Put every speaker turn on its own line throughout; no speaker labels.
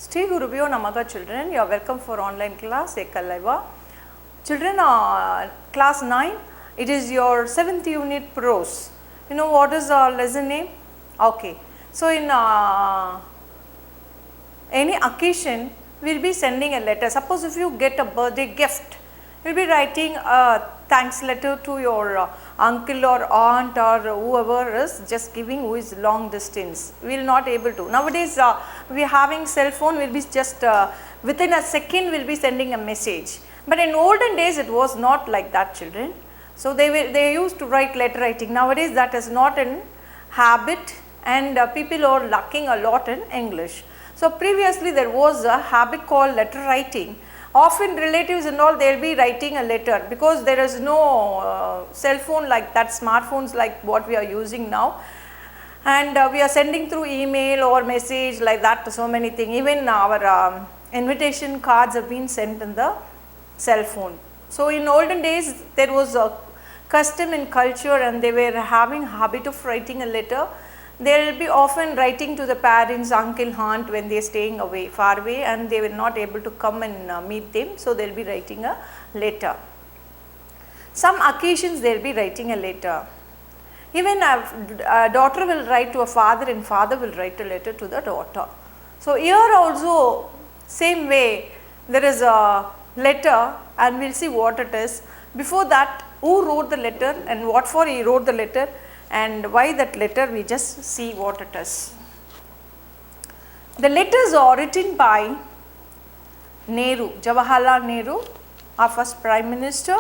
Sri Gurubhyo Namaha children, you are welcome for online class Ekalaiva. Children, class 9, it is your 7th unit Prose. You know what is our lesson name? Okay. So, in any occasion, we will be sending a letter. Suppose if you get a birthday gift, you will be writing a thanks letter to your uncle or aunt or whoever is just giving, who is long distance. We will not able to. Nowadays, we are having cell phone, we will be just within a second we will be sending a message. But in olden days, it was not like that, children. So, they used to write letter writing. Nowadays, that is not in habit, and people are lacking a lot in English. So, previously there was a habit called letter writing. Often relatives and all, they will be writing a letter because there is no cell phone like that, smartphones like what we are using now, and we are sending through email or message like that, so many things. Even our invitation cards have been sent in the cell phone. So, in olden days there was a custom in culture, and they were having habit of writing a letter. They will be often writing to the parents, uncle, aunt when they are staying away, far away, and they were not able to come and meet them. So, they will be writing a letter. Some occasions they will be writing a letter. Even a daughter will write to a father, and father will write a letter to the daughter. So, here also same way there is a letter, and we will see what it is. Before that, who wrote the letter and what for he wrote the letter, and why that letter, we just see what it is. The letters are written by Nehru, Jawaharlal Nehru, our first Prime Minister,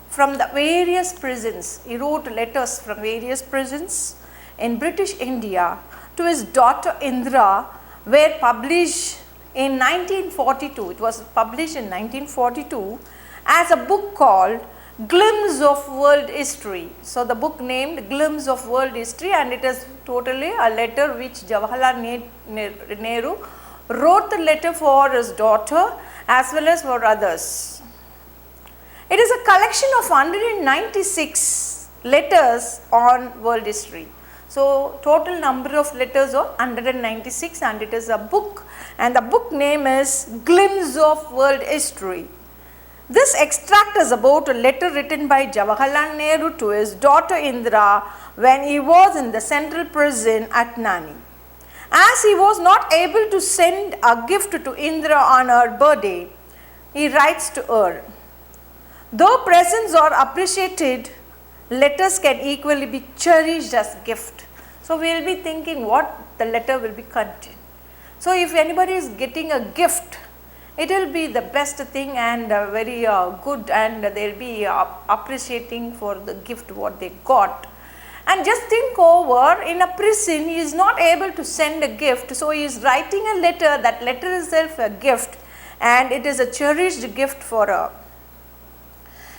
from the various prisons. He wrote letters from various prisons in British India to his daughter Indira, were published in 1942. It was published in 1942 as a book called Glimpse of World History. So, the book named Glimpse of World History, and it is totally a letter which Jawaharlal Nehru wrote the letter for his daughter as well as for others. It is a collection of 196 letters on world history. So, total number of letters are 196, and it is a book, and the book name is Glimpse of World History. This extract is about a letter written by Jawaharlal Nehru to his daughter Indira when he was in the central prison at Nani. As he was not able to send a gift to Indira on her birthday, he writes to her, "Though presents are appreciated, letters can equally be cherished as gift." So, we will be thinking what the letter will be contain. So, if anybody is getting a gift, it will be the best thing and very good, and they will be appreciating for the gift what they got. And just think over, in a prison he is not able to send a gift, so he is writing a letter. That letter itself a gift, and it is a cherished gift for her.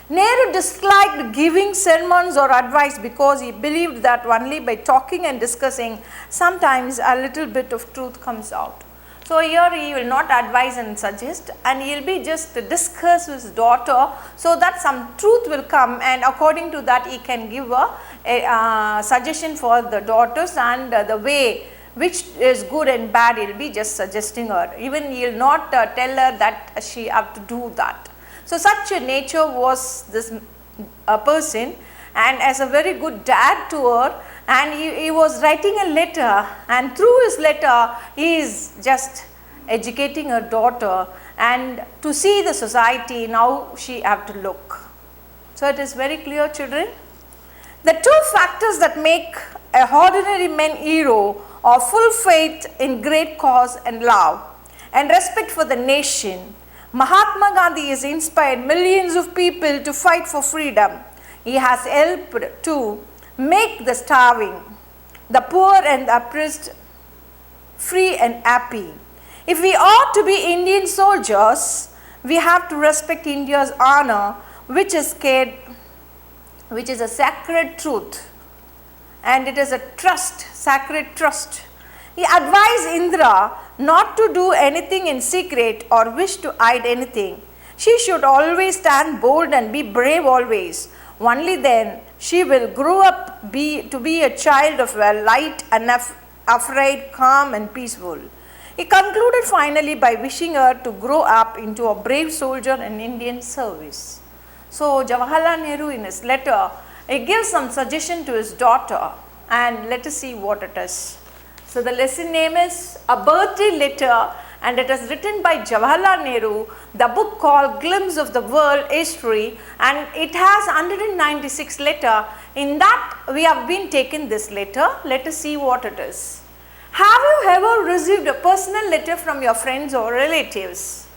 Nehru disliked giving sermons or advice because he believed that only by talking and discussing sometimes a little bit of truth comes out. So, here he will not advise and suggest, and he will be just discuss with his daughter, so that some truth will come, and according to that he can give a suggestion for the daughters, and the way which is good and bad he will be just suggesting her. Even he will not tell her that she have to do that. So, such a nature was this person, and as a very good dad to her, and he was writing a letter, and through his letter he is just educating her daughter, and to see the society now she have to look. So, it is very clear, children. The two factors that make a ordinary man hero are full faith in great cause and love and respect for the nation. Mahatma Gandhi has inspired millions of people to fight for freedom. He has helped to make the starving, the poor and the oppressed free and happy. If we are to be Indian soldiers, we have to respect India's honor, which is a sacred truth, and it is a trust, sacred trust. He advised Indira not to do anything in secret or wish to hide anything. She should always stand bold and be brave always. Only then she will grow up to be a child of light and afraid, calm and peaceful. He concluded finally by wishing her to grow up into a brave soldier in Indian service. So Jawaharlal Nehru in his letter, he gives some suggestion to his daughter, and let us see what it is. So the lesson name is A Birthday Letter, and it is written by Jawaharlal Nehru, the book called Glimpse of the World History, and it has 196 letter. In that we have been taken this letter. Let us see what it is. Have you ever received a personal letter from your friends or relatives?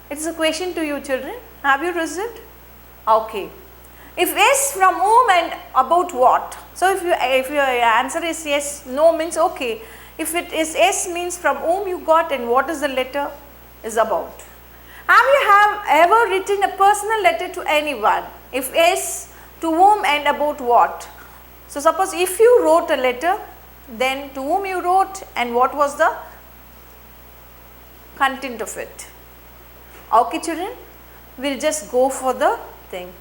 It is a question to you children. Have you received? Okay. If yes, from whom and about what? So if your answer is yes, no means okay. If it is yes means from whom you got and what is the letter is about. Have you ever written a personal letter to anyone? If yes, to whom and about what? So suppose if you wrote a letter, then to whom you wrote and what was the content of it. Okay children, we will just go for the thing.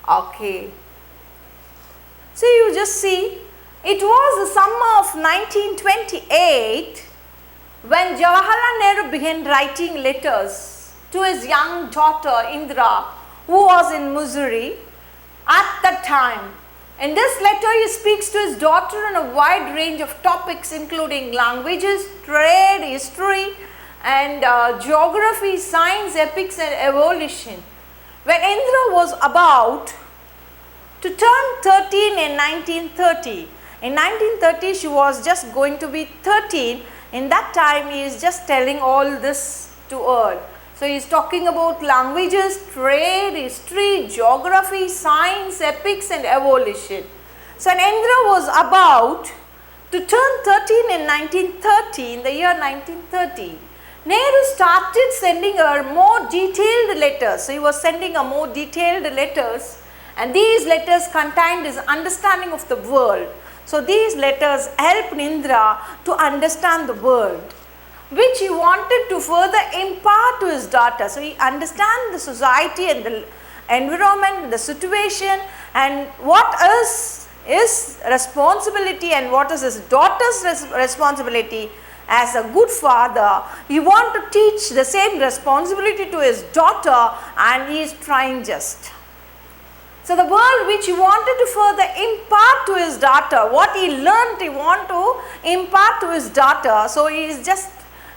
Okay. So you just see, it was the summer of 1928 when Jawaharlal Nehru began writing letters to his young daughter Indira, who was in Missouri at that time. In this letter he speaks to his daughter on a wide range of topics including languages, trade, history and geography, science, epics and evolution. When Indira was about to turn 13 in 1930, in 1930 she was just going to be 13, in that time he is just telling all this to her. So he is talking about languages, trade, history, geography, science, epics and evolution. So when Indira was about to turn 13 in 1930, in the year 1930, Nehru started sending her more detailed letters. So he was sending her more detailed letters, and these letters contained his understanding of the world. So these letters helped Indira to understand the world, which he wanted to further impart to his daughter. So he understands the society and the environment, the situation, and what is his responsibility and what is his daughter's responsibility. As a good father, he wants to teach the same responsibility to his daughter, and he is trying just. So the world which he wanted to further impart to his daughter, what he learned he want to impart to his daughter. So he is just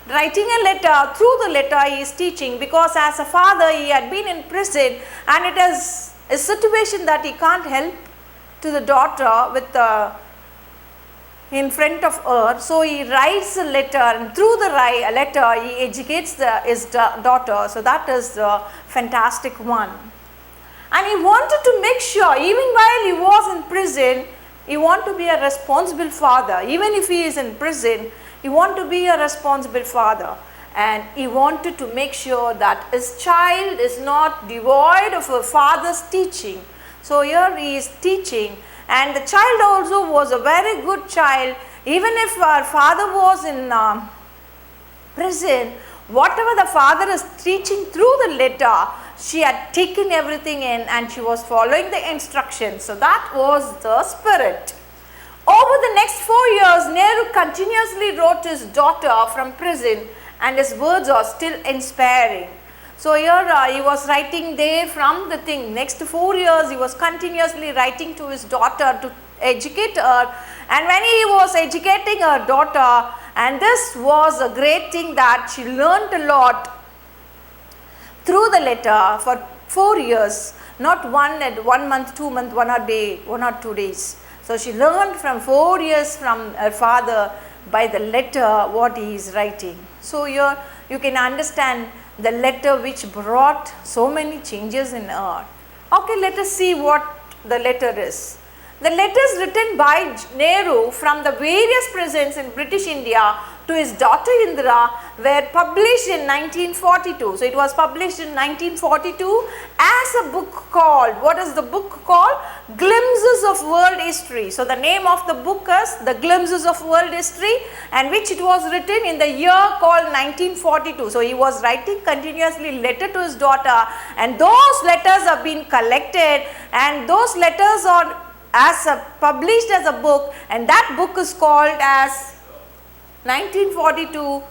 writing a letter. Through the letter he is teaching, because as a father he had been in prison and it is a situation that he can't help to the daughter with in front of her. So he writes a letter, and through the letter he educates his daughter. So that is the fantastic one. And he wanted to make sure, even while he was in prison, he wanted to be a responsible father. Even if he is in prison, he wanted to be a responsible father. And he wanted to make sure that his child is not devoid of a father's teaching. So here he is teaching, and the child also was a very good child. Even if her father was in prison, whatever the father is teaching through the letter, she had taken everything in and she was following the instructions. So that was the spirit. Over the next 4 years, Nehru continuously wrote to his daughter from prison, and his words are still inspiring. So here he was writing there from the thing. Next 4 years he was continuously writing to his daughter to educate her, and when he was educating her daughter, and this was a great thing that she learned a lot through the letter for 4 years, not 1 month, 2 months, 1 day, 1 or 2 days. So she learned from 4 years from her father by the letter what he is writing. So here you can understand the letter which brought so many changes in her. Okay, let us see what the letter is. The letters written by Nehru from the various prisons in British India to his daughter Indira were published in 1942. So it was published in 1942 as a book called, what is the book called? Glimpses of World History. So the name of the book is The Glimpses of World History, and which it was written in the year called 1942. So he was writing continuously letter to his daughter, and those letters have been collected, and those letters are as published as a book, and that book is called as 1942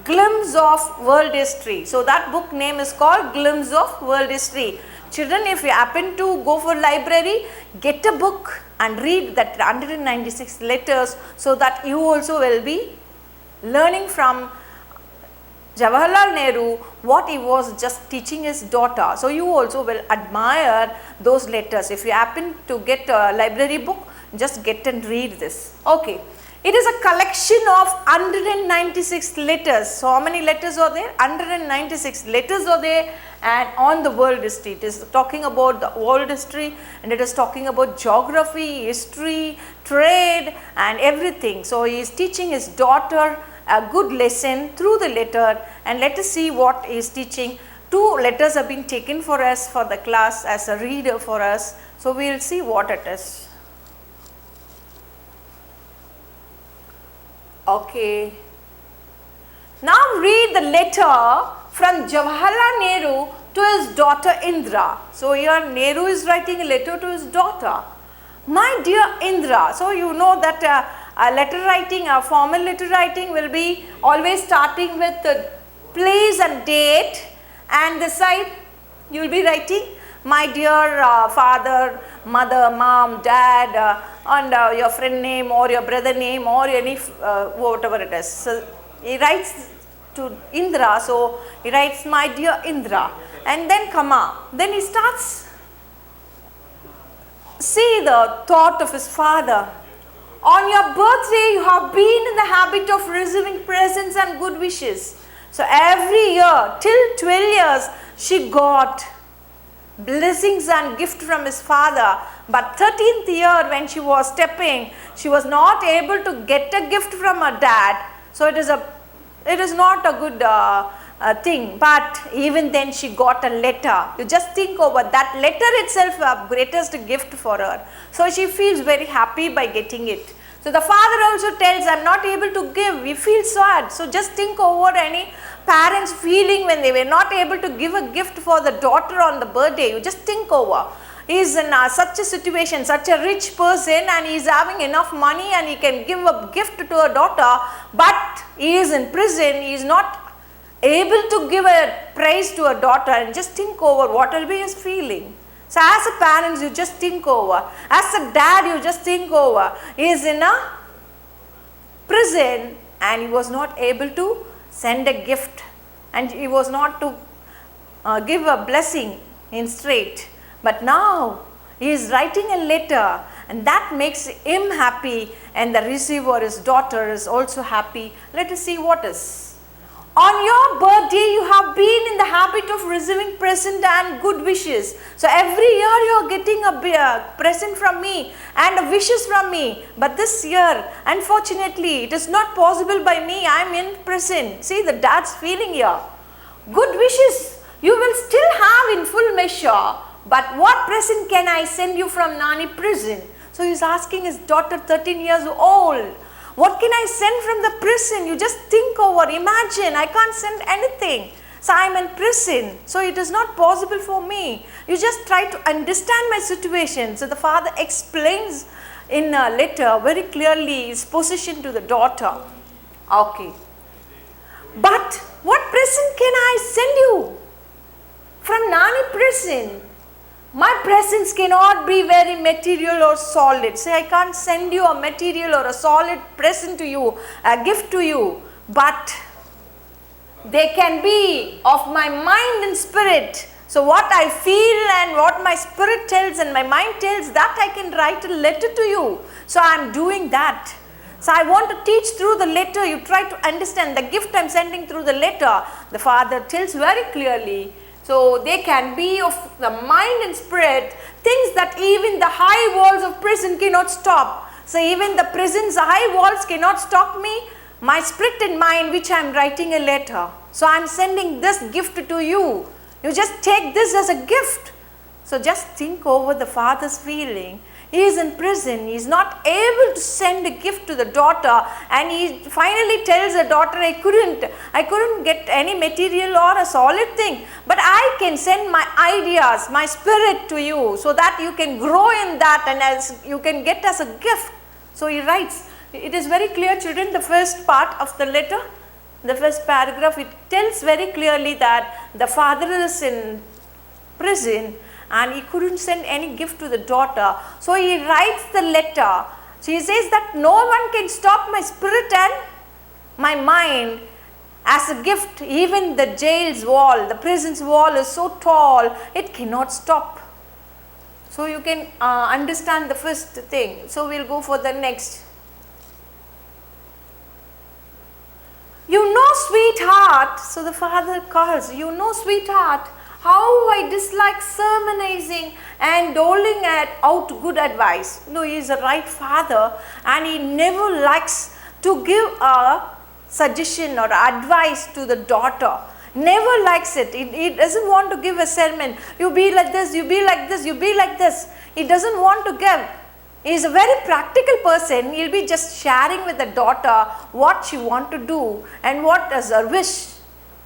Glimpse of World History. So that book name is called Glimpse of World History. Children, if you happen to go for library, get a book and read that 196 letters, so that you also will be learning from Jawaharlal Nehru what he was just teaching his daughter. So you also will admire those letters. If you happen to get a library book, just get and read this. Okay. It is a collection of 196 letters. So how many letters are there? 196 letters are there, and on the world history. It is talking about the world history, and it is talking about geography, history, trade and everything. So he is teaching his daughter a good lesson through the letter, and let us see what he is teaching. 2 letters have been taken for us for the class as a reader for us. So we will see what it is. Okay. Now read the letter from Jawaharlal Nehru to his daughter Indra. So here Nehru is writing a letter to his daughter. My dear Indra. So you know that letter writing, formal letter writing will be always starting with the place and date, and the side you will be writing my dear father, mother, mom, dad, and your friend name or your brother name or any whatever it is. So he writes to Indra, so he writes my dear Indra, and then comma. Then he starts see the thought of his father. On your birthday you have been in the habit of receiving presents and good wishes. So every year till 12 years she got blessings and gift from his father, but 13th year when she was stepping, she was not able to get a gift from her dad. So it is not a good thing, but even then she got a letter. You just think over that letter itself, a greatest gift for her. So she feels very happy by getting it. So the father also tells, I am not able to give, we feel sad. So just think over any parents feeling when they were not able to give a gift for the daughter on the birthday. You just think over. He is in such a situation, such a rich person, and he is having enough money and he can give a gift to a daughter, but he is in prison, he is not able to give a praise to a daughter, and just think over what will be his feeling. So as a parent, you just think over. As a dad, you just think over. He is in a prison and he was not able to send a gift, and he was not to give a blessing in straight. But now he is writing a letter, and that makes him happy, and the receiver, his daughter, is also happy. Let us see what is. On your birthday, you have been in the habit of receiving present and good wishes. So every year you are getting a present from me and wishes from me. But this year, unfortunately, it is not possible by me. I am in prison. See the dad's feeling here. Good wishes you will still have in full measure. But what present can I send you from Nani prison? So he is asking his daughter, 13 years old. What can I send from the prison? You just think over, imagine, I can't send anything. So I am in prison, so it is not possible for me. You just try to understand my situation. So the father explains in a letter very clearly his position to the daughter. Okay. But what present can I send you from Nani prison? My presents cannot be very material or solid. Say I can't send you a material or a solid present to you, a gift to you, but they can be of my mind and spirit. So what I feel and what my spirit tells and my mind tells, that I can write a letter to you. So I am doing that. So I want to teach through the letter. You try to understand the gift I am sending through the letter. The father tells very clearly. So they can be of the mind and spirit, things that even the high walls of prison cannot stop. So even the prison's high walls cannot stop me, my spirit and mind, which I am writing a letter. So I am sending this gift to you. You just take this as a gift. So just think over the father's feeling. He is in prison, he is not able to send a gift to the daughter, and he finally tells the daughter, I couldn't get any material or a solid thing, but I can send my ideas, my spirit to you, so that you can grow in that and as you can get as a gift. So he writes, it is very clear, children, the first part of the letter, the first paragraph, it tells very clearly that the father is in prison and he couldn't send any gift to the daughter. So he writes the letter. So he says that no one can stop my spirit and my mind as a gift. Even the jail's wall, the prison's wall is so tall, it cannot stop. So you can understand the first thing. So we'll go for the next. You know, sweetheart, so the father calls, you know, sweetheart, how I dislike sermonizing and doling out good advice. No, he is a right father and he never likes to give a suggestion or advice to the daughter. Never likes it. He doesn't want to give a sermon. You be like this, you be like this, you be like this. He doesn't want to give. He is a very practical person. He will be just sharing with the daughter what she wants to do and what is her wish.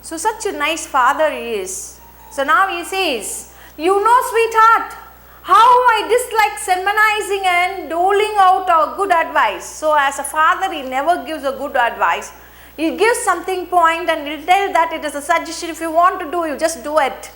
So such a nice father he is. So now he says, you know, sweetheart, how I dislike sermonizing and doling out a good advice. So as a father, he never gives a good advice. He gives something point and he'll tell that it is a suggestion. If you want to do, you just do it.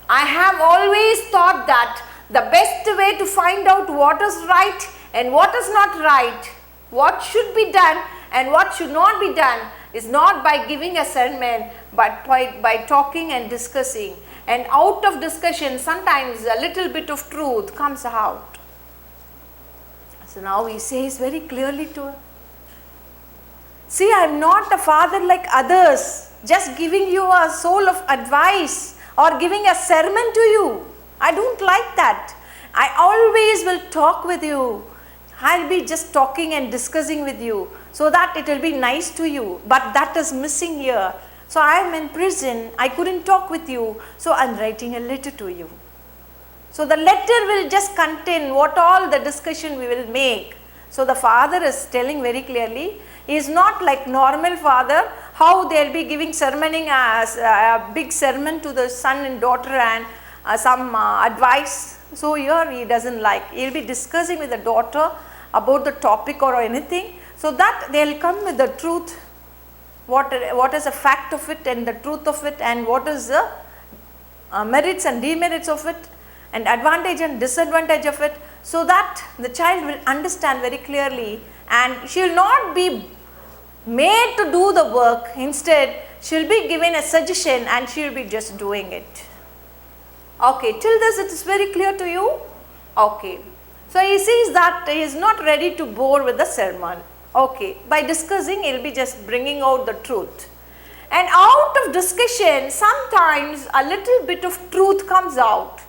I have always thought that the best way to find out what is right and what is not right, what should be done and what should not be done, is not by giving a sermon, but by talking and discussing. And out of discussion, sometimes a little bit of truth comes out. So now he says very clearly to her, see, I am not a father like others, just giving you a soul of advice or giving a sermon to you. I don't like that. I always will talk with you. I'll be just talking and discussing with you so that it will be nice to you. But that is missing here. So I am in prison. I couldn't talk with you. So I'm writing a letter to you. So the letter will just contain what all the discussion we will make. So the father is telling very clearly, he is not like normal father, how they will be giving sermoning as a big sermon to the son and daughter and some advice. So here he doesn't like. He will be discussing with the daughter about the topic or anything, so that they will come with the truth, what is a fact of it and the truth of it, and what is the merits and demerits of it, and advantage and disadvantage of it, so that the child will understand very clearly and she will not be made to do the work. Instead, she will be given a suggestion and she will be just doing it. Okay, till this it is very clear to you? Okay. So he sees that he is not ready to bore with the sermon. Okay, by discussing he will be just bringing out the truth. And out of discussion, sometimes a little bit of truth comes out.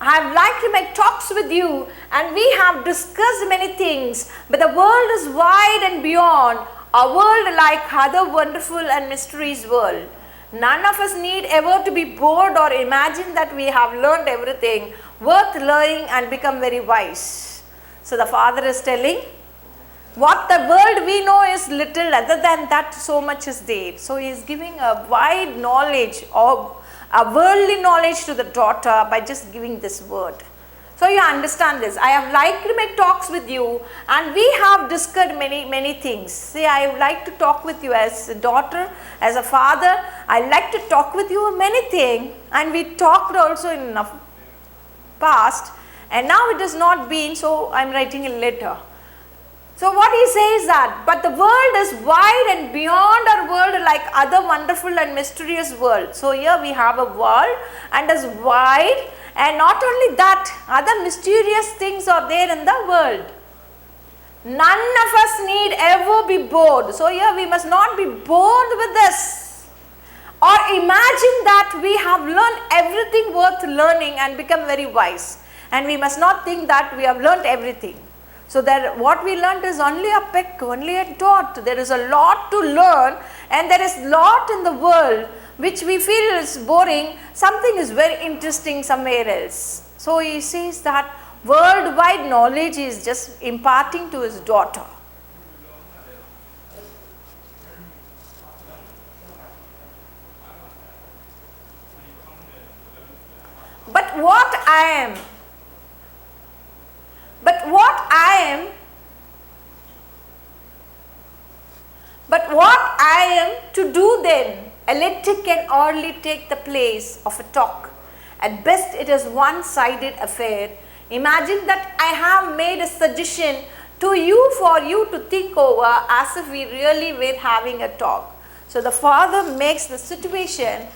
I have liked my talks with you and we have discussed many things, but the world is wide and beyond, a world like other wonderful and mysterious world. None of us need ever to be bored or imagine that we have learned everything worth learning and become very wise. So the father is telling, what the world we know is little, other than that so much is there. So he is giving a wide knowledge or a worldly knowledge to the daughter by just giving this word. So you understand this. I have liked my talks with you and we have discussed many things. See, I would like to talk with you as a daughter, as a father. I like to talk with you many things, and we talked also in the past, and now it has not been, so I am writing a letter. So what he says that, but the world is wide and beyond our world like other wonderful and mysterious world. So here we have a world and is wide, and not only that, other mysterious things are there in the world. None of us need ever be bored. So here we must not be bored with this or imagine that we have learned everything worth learning and become very wise. And we must not think that we have learned everything. So that what we learned is only a peck, only a dot. There is a lot to learn, and there is lot in the world which we feel is boring. Something is very interesting somewhere else. So he says that worldwide knowledge he is just imparting to his daughter. But what I am to do then, a letter can hardly take the place of a talk. At best it is one-sided affair. Imagine that I have made a suggestion to you for you to think over as if we really were having a talk. So the father makes the situation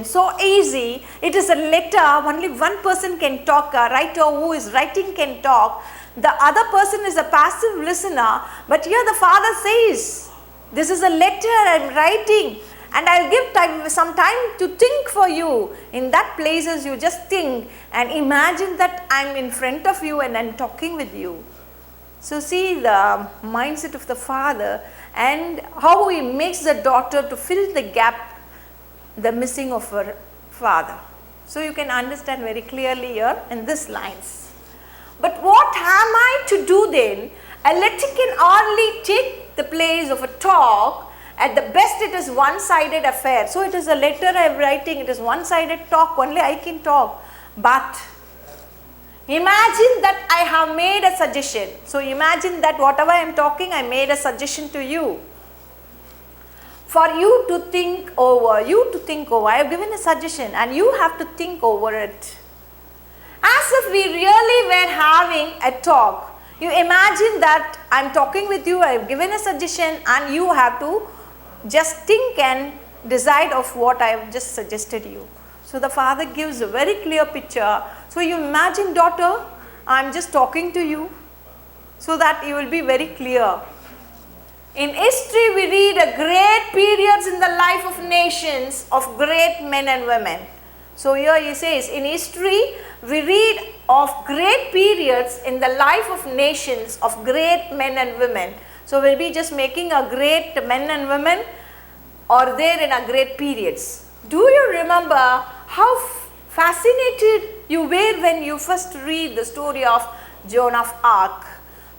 so easy. It is a letter, only one person can talk, a writer who is writing can talk. The other person is a passive listener, but here the father says, this is a letter I am writing and I will give some time to think for you. In that places you just think and imagine that I am in front of you and I am talking with you. So see the mindset of the father and how he makes the daughter to fill the gap, the missing of her father. So you can understand very clearly here in these lines. But what am I to do then? A letter can hardly take the place of a talk. At the best it is one-sided affair. So it is a letter I am writing, it is one-sided talk, only I can talk. But imagine that I have made a suggestion. So imagine that whatever I am talking, I made a suggestion to you. For you to think over, I have given a suggestion and you have to think over it. As if we really were having a talk. You imagine that I am talking with you, I have given a suggestion and you have to just think and decide of what I have just suggested you. So the father gives a very clear picture. So you imagine, daughter, I am just talking to you so that you will be very clear. In history we read a great periods in the life of nations of great men and women. So here he says, in history we read of great periods in the life of nations of great men and women. So we'll be just making a great men and women or there in a great periods. Do you remember how fascinated you were when you first read the story of Joan of Arc?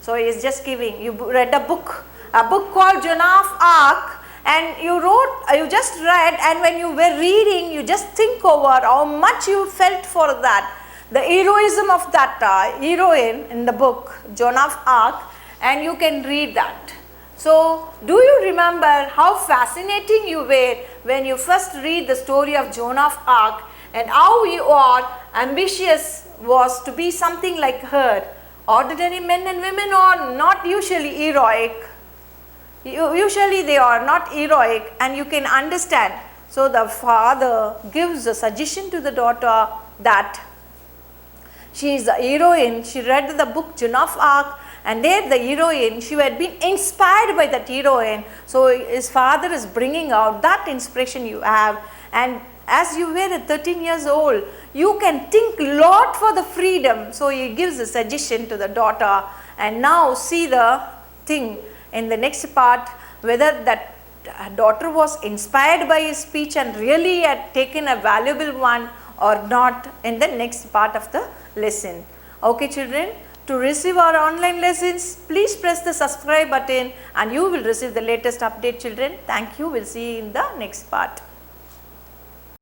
So he is just giving, you read a book called Joan of Arc. And you just read, and when you were reading, you just think over how much you felt for that. The heroism of that heroine in the book, Joan of Arc, and you can read that. So, do you remember how fascinating you were when you first read the story of Joan of Arc and how you are ambitious was to be something like her? Ordinary men and women are not usually heroic. Usually they are not heroic and you can understand. So the father gives a suggestion to the daughter that she is the heroine. She read the book Joan of Arc and there the heroine, she had been inspired by that heroine. So his father is bringing out that inspiration you have, and as you were 13 years old, you can think lot for the freedom. So he gives a suggestion to the daughter, and now see the thing in the next part, whether that daughter was inspired by his speech and really had taken a valuable one or not in the next part of the lesson. Okay children, to receive our online lessons, please press the subscribe button and you will receive the latest update children. Thank you. We will see you in the next part.